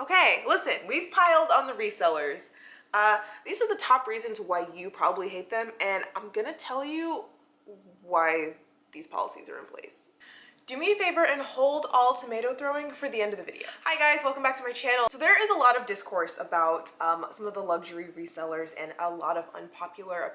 Okay, listen, we've piled on the resellers. These are the top reasons why you probably hate them, and I'm gonna tell you why these policies are in place. Do me a favor and hold all tomato throwing for the end of the video. Hi guys, welcome back to my channel. So there is a lot of discourse about some of the luxury resellers and a lot of unpopular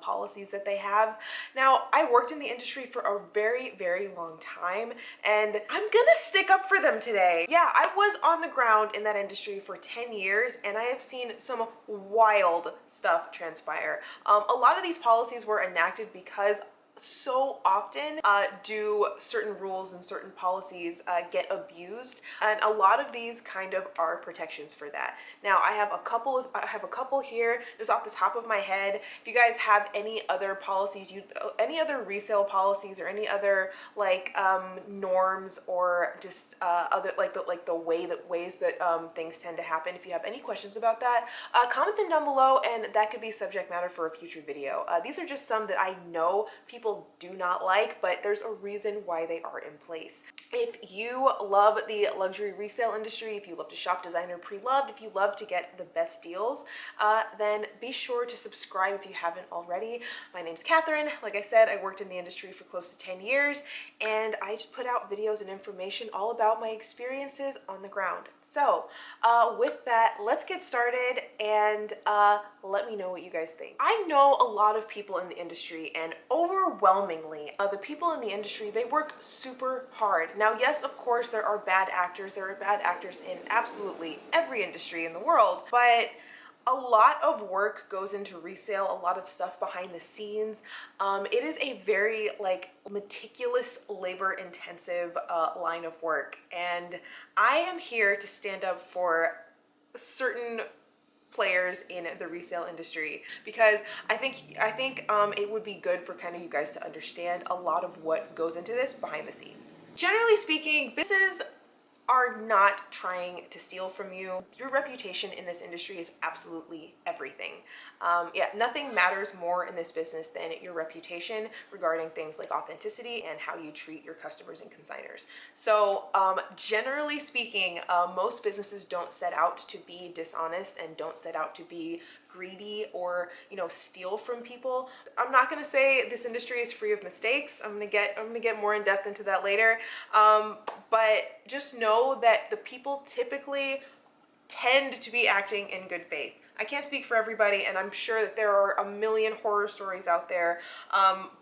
policies that they have. Now, I worked in the industry for a very, very long time, and I'm gonna stick up for them today. Yeah, I was on the ground in that industry for 10 years, and I have seen some wild stuff transpire. A lot of these policies were enacted because so often do certain rules and certain policies get abused, and a lot of these kind of are protections for that. Now I have a couple here just off the top of my head. If you guys have any other policies, any other resale policies or any other like norms or just other the ways that things tend to happen, if you have any questions about that, comment them down below, and that could be subject matter for a future video. These are just some that I know people do not like, but there's a reason why they are in place. If you love the luxury resale industry, if you love to shop designer pre-loved, if you love to get the best deals, then be sure to subscribe if you haven't already. My name's Katherine. Like I said, I worked in the industry for close to 10 years, and I just put out videos and information all about my experiences on the ground. So with that, let's get started, and let me know what you guys think. I know a lot of people in the industry, and overwhelmingly, the people in the industry, they work super hard. Now, yes, of course, there are bad actors. There are bad actors in absolutely every industry in the world, but a lot of work goes into resale, a lot of stuff behind the scenes. It is a very meticulous, labor-intensive line of work, and I am here to stand up for certain players in the resale industry, because I think it would be good for kind of you guys to understand a lot of what goes into this behind the scenes. Generally speaking, businesses are not trying to steal from you. Your reputation in this industry is absolutely everything. Yeah, nothing matters more in this business than your reputation regarding things like authenticity and how you treat your customers and consigners. So generally speaking, most businesses don't set out to be dishonest and don't set out to be greedy or, you know, steal from people. I'm not gonna say this industry is free of mistakes. I'm gonna get more in depth into that later. But just know that the people typically tend to be acting in good faith. I can't speak for everybody, and I'm sure that there are a million horror stories out there,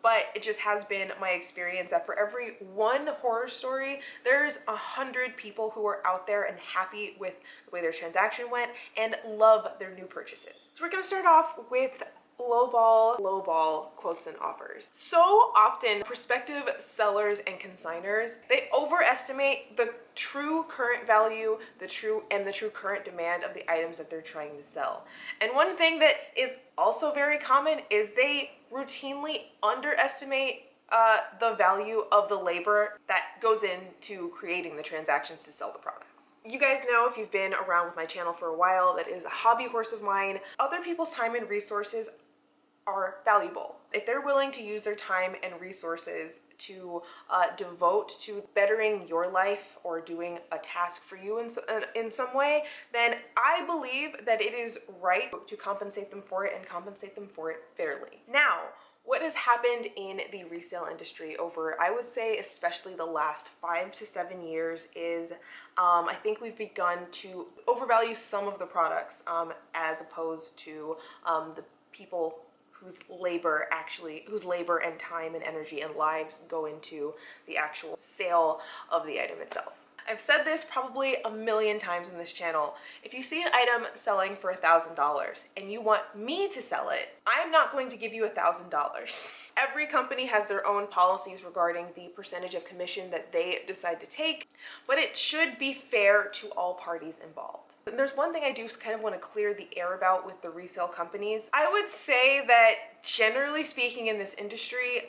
but it just has been my experience that for every one horror story, there's 100 people who are out there and happy with the way their transaction went and love their new purchases. So we're gonna start off with lowball quotes and offers. So often prospective sellers and consigners, they overestimate the true current value, the true current demand of the items that they're trying to sell. And one thing that is also very common is they routinely underestimate the value of the labor that goes into creating the transactions to sell the products. You guys know, if you've been around with my channel for a while, that is a hobby horse of mine. Other people's time and resources are valuable. If they're willing to use their time and resources to devote to bettering your life or doing a task for you in some way, then I believe that it is right to compensate them for it and compensate them for it fairly. Now, what has happened in the resale industry over, I would say, especially the last 5 to 7 years is I think we've begun to overvalue some of the products as opposed to the people whose labor and time and energy and lives go into the actual sale of the item itself. I've said this probably a million times in this channel. If you see an item selling for $1,000 and you want me to sell it, I'm not going to give you $1,000. Every company has their own policies regarding the percentage of commission that they decide to take, but it should be fair to all parties involved. And there's one thing I do kind of want to clear the air about with the resale companies. I would say that generally speaking in this industry,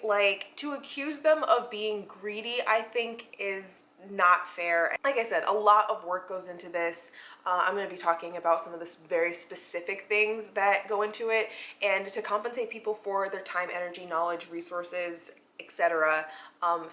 to accuse them of being greedy, I think is not fair. Like I said, a lot of work goes into this. I'm going to be talking about some of the very specific things that go into it, and to compensate people for their time, energy, knowledge, resources, etc.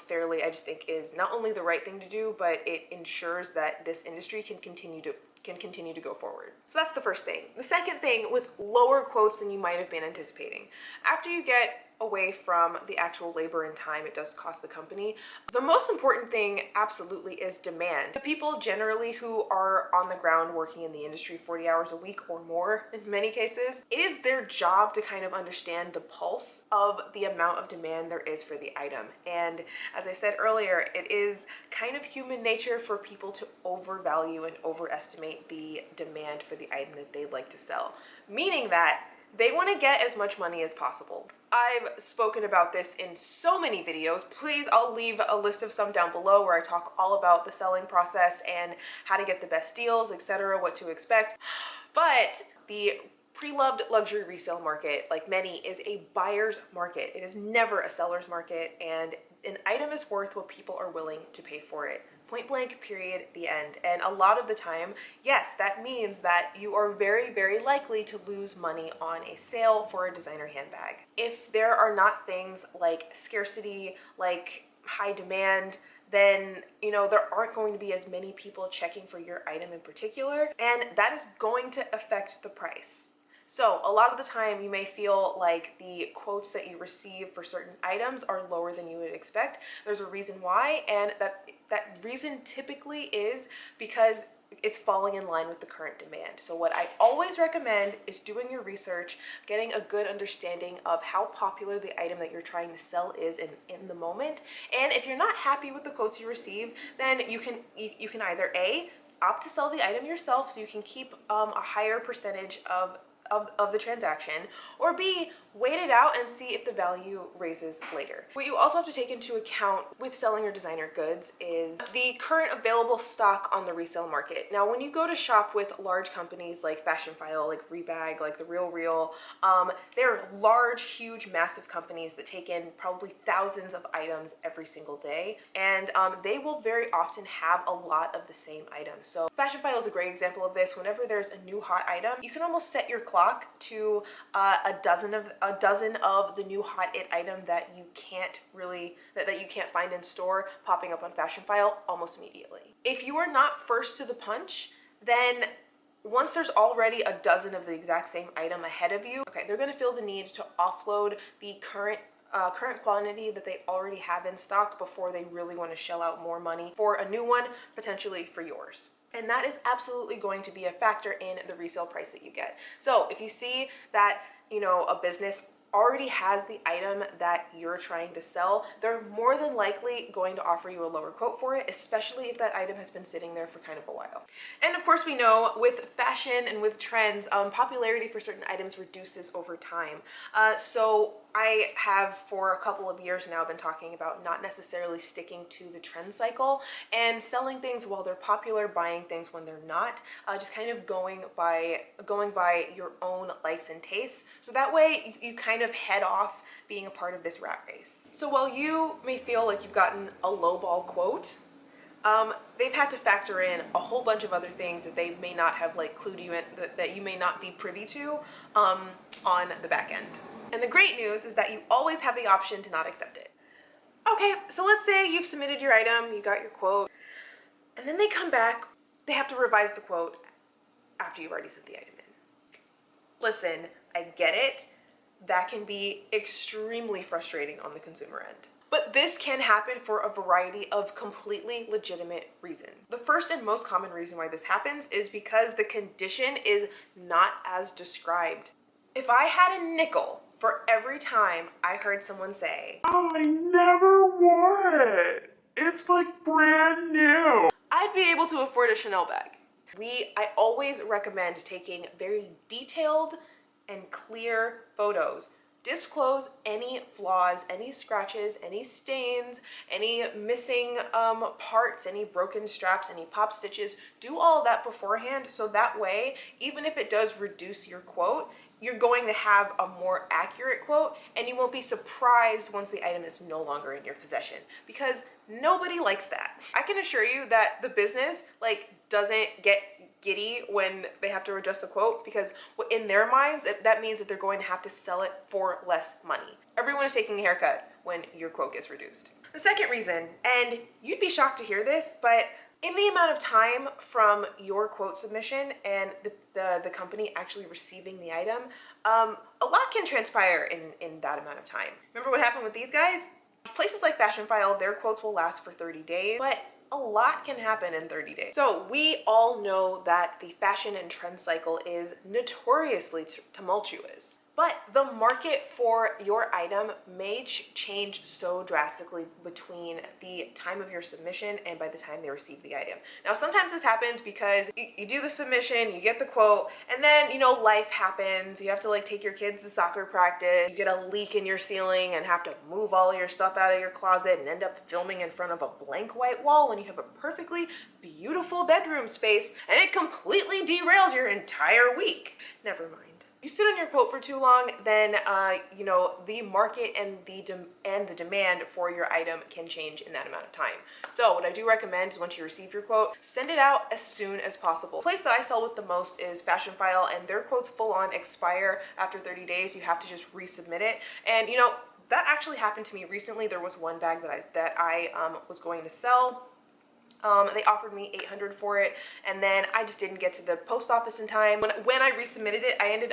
fairly, I just think is not only the right thing to do, but it ensures that this industry can continue to can continue to go forward. So that's the first thing. The second thing, with lower quotes than you might have been anticipating. After you get away from the actual labor and time it does cost the company, the most important thing absolutely is demand. The people generally who are on the ground working in the industry 40 hours a week or more in many cases, it is their job to kind of understand the pulse of the amount of demand there is for the item. And as I said earlier, it is kind of human nature for people to overvalue and overestimate the demand for the item that they'd like to sell, meaning that they want to get as much money as possible. I've spoken about this in so many videos. Please, I'll leave a list of some down below where I talk all about the selling process and how to get the best deals, etc., what to expect. But the pre-loved luxury resale market, like many, is a buyer's market. It is never a seller's market, and an item is worth what people are willing to pay for it. Point blank, period, the end. And a lot of the time, yes, that means that you are very, very likely to lose money on a sale for a designer handbag. If there are not things like scarcity, like high demand, then, you know, there aren't going to be as many people checking for your item in particular, and that is going to affect the price. So a lot of the time you may feel like the quotes that you receive for certain items are lower than you would expect. There's a reason why, and that reason typically is because it's falling in line with the current demand. So what I always recommend is doing your research, getting a good understanding of how popular the item that you're trying to sell is in the moment. And if you're not happy with the quotes you receive, then you can either A, opt to sell the item yourself so you can keep a higher percentage of the transaction, or B, wait it out and see if the value raises later. What you also have to take into account with selling your designer goods is the current available stock on the resale market. Now, when you go to shop with large companies like Fashion File, like Rebag, like The RealReal, they're large, huge, massive companies that take in probably thousands of items every single day, and they will very often have a lot of the same items. So Fashion File is a great example of this. Whenever there's a new hot item, you can almost set your clock to a dozen of the new hot it item that you can't find in store popping up on Fashion File almost immediately. If you are not first to the punch, then once there's already a dozen of the exact same item ahead of you, okay, they're going to feel the need to offload the current quantity that they already have in stock before they really want to shell out more money for a new one, potentially for yours. And that is absolutely going to be a factor in the resale price that you get. So if you see that, you know, a business already has the item that you're trying to sell, they're more than likely going to offer you a lower quote for it, especially if that item has been sitting there for kind of a while. And of course, we know with fashion and with trends, popularity for certain items reduces over time. So I have for a couple of years now been talking about not necessarily sticking to the trend cycle and selling things while they're popular, buying things when they're not, just kind of going by your own likes and tastes. So that way you kind of head off being a part of this rat race. So while you may feel like you've gotten a lowball quote, they've had to factor in a whole bunch of other things that they may not have like clued you in, that you may not be privy to on the back end. And the great news is that you always have the option to not accept it. Okay, so let's say you've submitted your item, you got your quote, and then they come back, they have to revise the quote after you've already sent the item in. Listen, I get it. That can be extremely frustrating on the consumer end. But this can happen for a variety of completely legitimate reasons. The first and most common reason why this happens is because the condition is not as described. If I had a nickel for every time I heard someone say, I never wore it, it's like brand new, I'd be able to afford a Chanel bag. I always recommend taking very detailed and clear photos. Disclose any flaws, any scratches, any stains, any missing parts, any broken straps, any pop stitches. Do all of that beforehand, so that way, even if it does reduce your quote, you're going to have a more accurate quote, and you won't be surprised once the item is no longer in your possession, because nobody likes that. I can assure you that the business doesn't get giddy when they have to adjust the quote, because in their minds, that means that they're going to have to sell it for less money. Everyone is taking a haircut when your quote gets reduced. The second reason, and you'd be shocked to hear this, but In the amount of time from your quote submission and the company actually receiving the item, a lot can transpire in that amount of time. Remember what happened with these guys? Places like Fashionphile, their quotes will last for 30 days, but a lot can happen in 30 days. So we all know that the fashion and trend cycle is notoriously tumultuous. But the market for your item may change so drastically between the time of your submission and by the time they receive the item. Now, sometimes this happens because you do the submission, you get the quote, and then, you know, life happens. You have to like take your kids to soccer practice, you get a leak in your ceiling and have to move all your stuff out of your closet and end up filming in front of a blank white wall when you have a perfectly beautiful bedroom space, and it completely derails your entire week. Never mind. You sit on your quote for too long, then you know, the market and the demand for your item can change in that amount of time. So what I do recommend is once you receive your quote, send it out as soon as possible. The place that I sell with the most is Fashionphile, and their quotes full on expire after 30 days. You have to just resubmit it. And you know, that actually happened to me recently. There was one bag that I was going to sell. They offered me $800 for it, and then I just didn't get to the post office in time. When I resubmitted it, I ended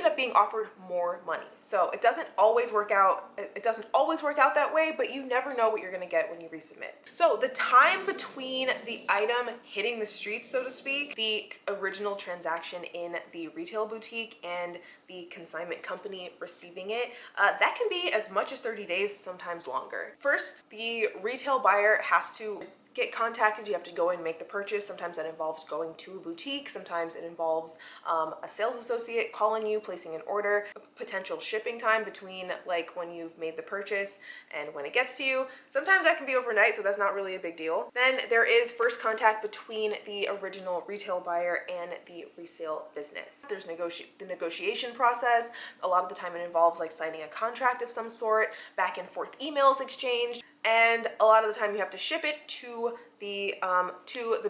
up being offered more money. So it doesn't always work out. It doesn't always work out that way, but you never know what you're gonna get when you resubmit. So the time between the item hitting the streets, so to speak, the original transaction in the retail boutique and the consignment company receiving it, that can be as much as 30 days, sometimes longer. First, the retail buyer has to get contacted. You have to go and make the purchase. Sometimes that involves going to a boutique. Sometimes it involves a sales associate calling you, placing an order, potential shipping time between like when you've made the purchase and when it gets to you. Sometimes that can be overnight, so that's not really a big deal. Then there is first contact between the original retail buyer and the resale business. There's the negotiation process. A lot of the time it involves like signing a contract of some sort, back and forth emails exchanged, and a lot of the time you have to ship it to the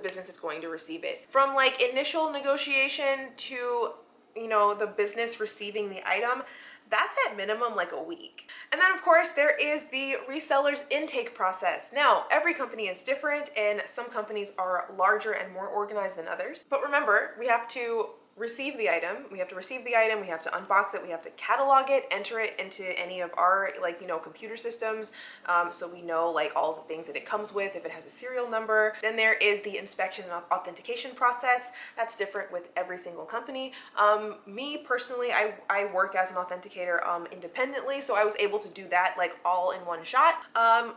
business that's going to receive it. From like initial negotiation to, you know, the business receiving the item, that's at minimum like a week. And then of course there is the resellers intake process. Now, every company is different, and some companies are larger and more organized than others. But remember, we have to receive the item, we have to unbox it, we have to catalog it, enter it into any of our, like, you know, computer systems, so we know like all the things that it comes with, if it has a serial number. Then there is the inspection and authentication process. That's different with every single company. Me personally, I work as an authenticator independently, so I was able to do that like all in one shot.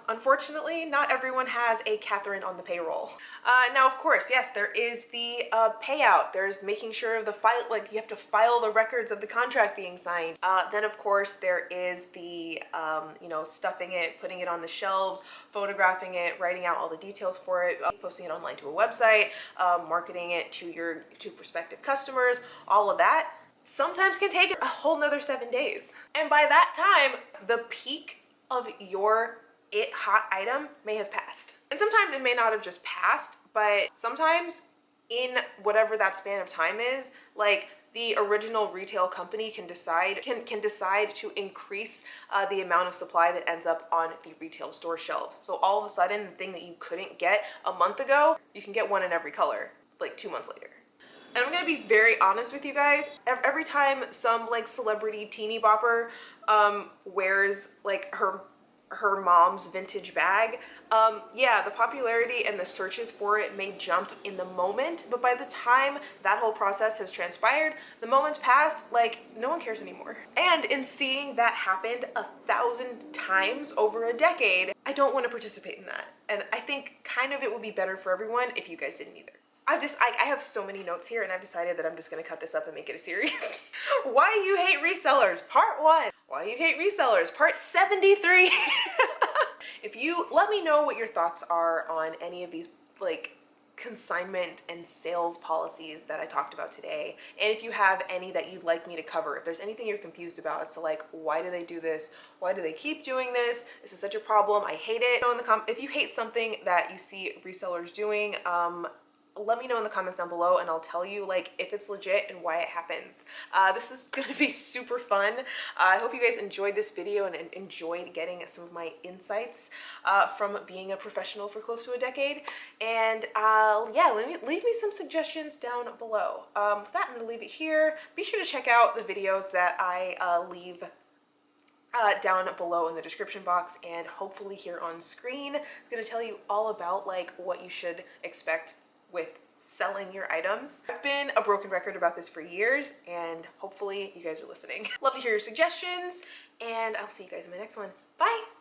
Unfortunately, not everyone has a Katherine on the payroll. Now, of course, yes, there is the payout. There's making sure the file, like you have to file the records of the contract being signed. Then of course there is the you know, stuffing it, putting it on the shelves, photographing it, writing out all the details for it, posting it online to a website, marketing it to prospective customers. All of that sometimes can take a whole nother 7 days. And by that time, the peak of your hot item may have passed. And sometimes it may not have just passed, but sometimes in whatever that span of time is, like the original retail company can decide to increase the amount of supply that ends up on the retail store shelves. So all of a sudden, the thing that you couldn't get a month ago, you can get one in every color like 2 months later. And I'm gonna be very honest with you guys, every time some like celebrity teeny bopper wears like her mom's vintage bag, yeah, the popularity and the searches for it may jump in the moment, but by the time that whole process has transpired, the moments pass, like no one cares anymore. And in seeing that happen 1,000 times over a decade, I don't want to participate in that. And I think kind of it would be better for everyone if you guys didn't either. I have so many notes here, and I've decided that I'm just gonna cut this up and make it a series. Why you hate resellers, part 1. Why you hate resellers, part 73. If you let me know what your thoughts are on any of these like consignment and sales policies that I talked about today, and if you have any that you'd like me to cover, if there's anything you're confused about as to like, why do they do this, why do they keep doing this is such a problem, I hate it. If you hate something that you see resellers doing, let me know in the comments down below and I'll tell you like if it's legit and why it happens. This is gonna be super fun. I hope you guys enjoyed this video and enjoyed getting some of my insights from being a professional for close to a decade. And yeah, leave me some suggestions down below. With that, I'm gonna leave it here. Be sure to check out the videos that I leave down below in the description box and hopefully here on screen. I'm gonna tell you all about like what you should expect with selling your items. I've been a broken record about this for years and hopefully you guys are listening. Love to hear your suggestions and I'll see you guys in my next one. Bye!